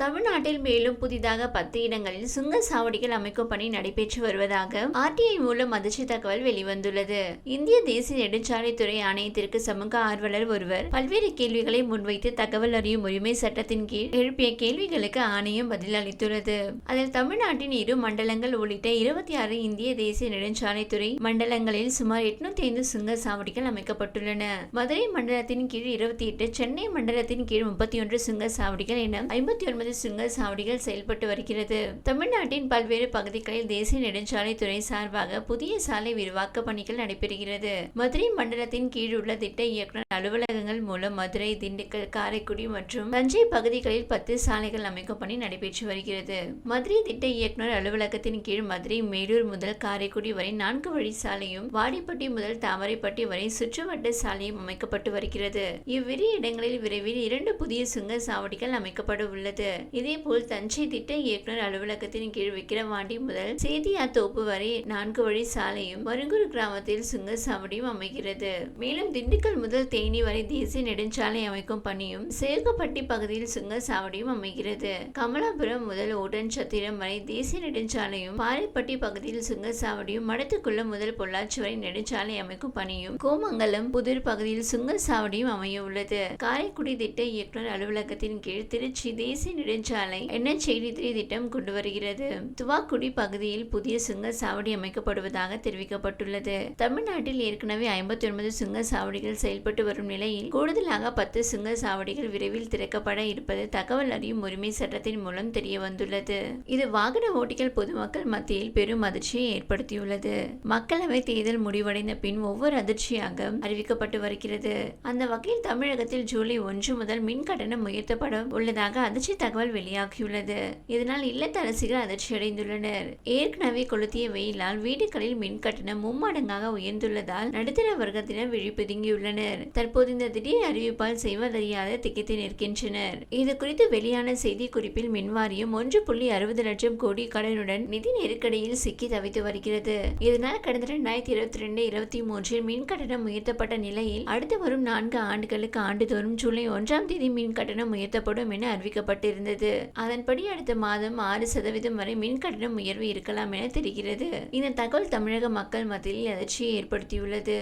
தமிழ்நாட்டில் மேலும் புதிதாக 10 இடங்களில் சுங்க சாவடிகள் அமைக்கும் பணி நடைபெற்று வருவதாக RTI மூலம் அதிர்ச்சி தகவல் வெளிவந்துள்ளது. இந்திய தேசிய நெடுஞ்சாலைத்துறை ஆணையத்திற்கு சமூக ஆர்வலர் ஒருவர் பல்வேறு கேள்விகளை முன்வைத்து தகவல் அறியும் உரிமை சட்டத்தின் கீழ் எழுப்பிய கேள்விகளுக்கு ஆணையம் பதில் அளித்துள்ளது. அதில் தமிழ்நாட்டின் 2 மண்டலங்கள் உள்ளிட்ட 26 இந்திய தேசிய நெடுஞ்சாலைத்துறை மண்டலங்களில் சுமார் 805 சுங்க சாவடிகள் அமைக்கப்பட்டுள்ளன. மதுரை மண்டலத்தின் கீழ் 28, சென்னை மண்டலத்தின் கீழ் 31 சுங்க சாவடிகள் என 59 சுங்க சாவடிகள் செயல்பட்டு வருகிறது. தமிழ்நாட்டின் பல்வேறு பகுதிகளில் தேசிய நெடுஞ்சாலைத்துறை சார்பாக புதிய சாலை விரிவாக்க பணிகள் நடைபெறுகிறது. மதுரை மண்டலத்தின் கீழ் உள்ள திட்ட இயக்குநர் அலுவலகங்கள் மூலம் மதுரை, திண்டுக்கல், காரைக்குடி மற்றும் தஞ்சை பகுதிகளில் 10 சாலைகள் அமைக்கும் பணி நடைபெற்று வருகிறது. மதுரை திட்ட இயக்குநர் அலுவலகத்தின் கீழ் மதுரை மேலூர் முதல் காரைக்குடி வரை 4 வழி சாலையும், வாடிப்பட்டி முதல் தாமரைப்பட்டி வரை சுற்றுவட்ட சாலையும் அமைக்கப்பட்டு வருகிறது. இவ்விரு இடங்களில் விரைவில் 2 புதிய சுங்க சாவடிகள் அமைக்கப்பட உள்ளது. இதேபோல் தஞ்சை திட்ட இயக்குநர் அலுவலகத்தின் கீழ் விக்கிரவாண்டி முதல் சேதியாத்தோப்பு வரை 4 வழி சாலையும், மருங்கூர் கிராமத்தில் சுங்க சாவடியும் அமைகிறது. மேலும் திண்டுக்கல் முதல் தேனி வரை தேசிய நெடுஞ்சாலை அமைக்கும் பணியும், சேர்க்கப்பட்டி பகுதியில் சுங்க சாவடியும் அமைகிறது. கமலாபுரம் முதல் ஓட்டன்சத்திரம் வரை தேசிய நெடுஞ்சாலையும், பாறைப்பட்டி பகுதியில் சுங்க சாவடியும், மடத்துக்குளம் முதல் பொள்ளாச்சி வரை நெடுஞ்சாலை அமைக்கும் பணியும், கோமங்கலம், புதூர் பகுதியில் சுங்க சாவடியும் அமைய உள்ளது. காரைக்குடி திட்ட இயக்குநர் அலுவலகத்தின் கீழ் திருச்சி தேசிய நெடுஞ்சாலை NH83 திட்டம் கொண்டு வருகிறது. துவாக்குடி பகுதியில் புதிய சுங்க சாவடி அமைக்கப்படுவதாக தெரிவிக்கப்பட்டுள்ளது. தமிழ்நாட்டில் ஏற்கனவே 59 சுங்க சாவடிகள் செயல்பட்டு வரும் நிலையில் கூடுதலாக 10 சுங்க சாவடிகள் விரைவில் திறக்கப்பட இருப்பது தகவல் அறியும் உரிமை சட்டத்தின் மூலம் தெரிய வந்துள்ளது. இது வாகன ஓட்டிகள் பொதுமக்கள் மத்தியில் பெரும் அதிர்ச்சியை ஏற்படுத்தியுள்ளது. மக்களவை தேர்தல் முடிவடைந்த பின் ஒவ்வொரு அதிர்ச்சியாக அறிவிக்கப்பட்டு வருகிறது. அந்த வகையில் தமிழகத்தில் ஜூலை 1 முதல் மின் கட்டணம் உயர்த்தப்பட உள்ளதாக அதிர்ச்சி தகவல் வெளியாகியுள்ளது. இதனால் இல்லத்தரசிகள் அதிர்ச்சியடைந்துள்ளனர். ஏற்கனவே கொளுத்திய வெயிலால் வீடுகளில் மின் கட்டணம் மும்மடங்காக உயர்ந்துள்ளதால் நடுத்தர வர்க்கத்தினர் விழிப்புதுங்கியுள்ளனர். தற்போது இந்த திடீர் அறிவிப்பால் செய்வதறியாத திகைத்து நிற்கின்றனர். இது குறித்து வெளியான செய்தி குறிப்பில் மின்வாரியம் 1.60 லட்சம் கோடி கடனுடன் நிதி நெருக்கடியில் சிக்கி தவித்து வருகிறது. இதனால் கடந்த 2022-23 மின் கட்டணம் உயர்த்தப்பட்ட நிலையில் அடுத்து வரும் 4 ஆண்டுகளுக்கு ஆண்டுதோறும் ஜூலை 1ஆம் தேதி மின் கட்டணம் உயர்த்தப்படும் என அறிவிக்கப்பட்டிருந்தது. அதன்படி அடுத்த மாதம் 6% வரை மின் கட்டணம் உயர்வு இருக்கலாம் என தெரிகிறது. இந்த தகவல் தமிழக மக்கள் மத்தியில் அதிர்ச்சியை ஏற்படுத்தியுள்ளது.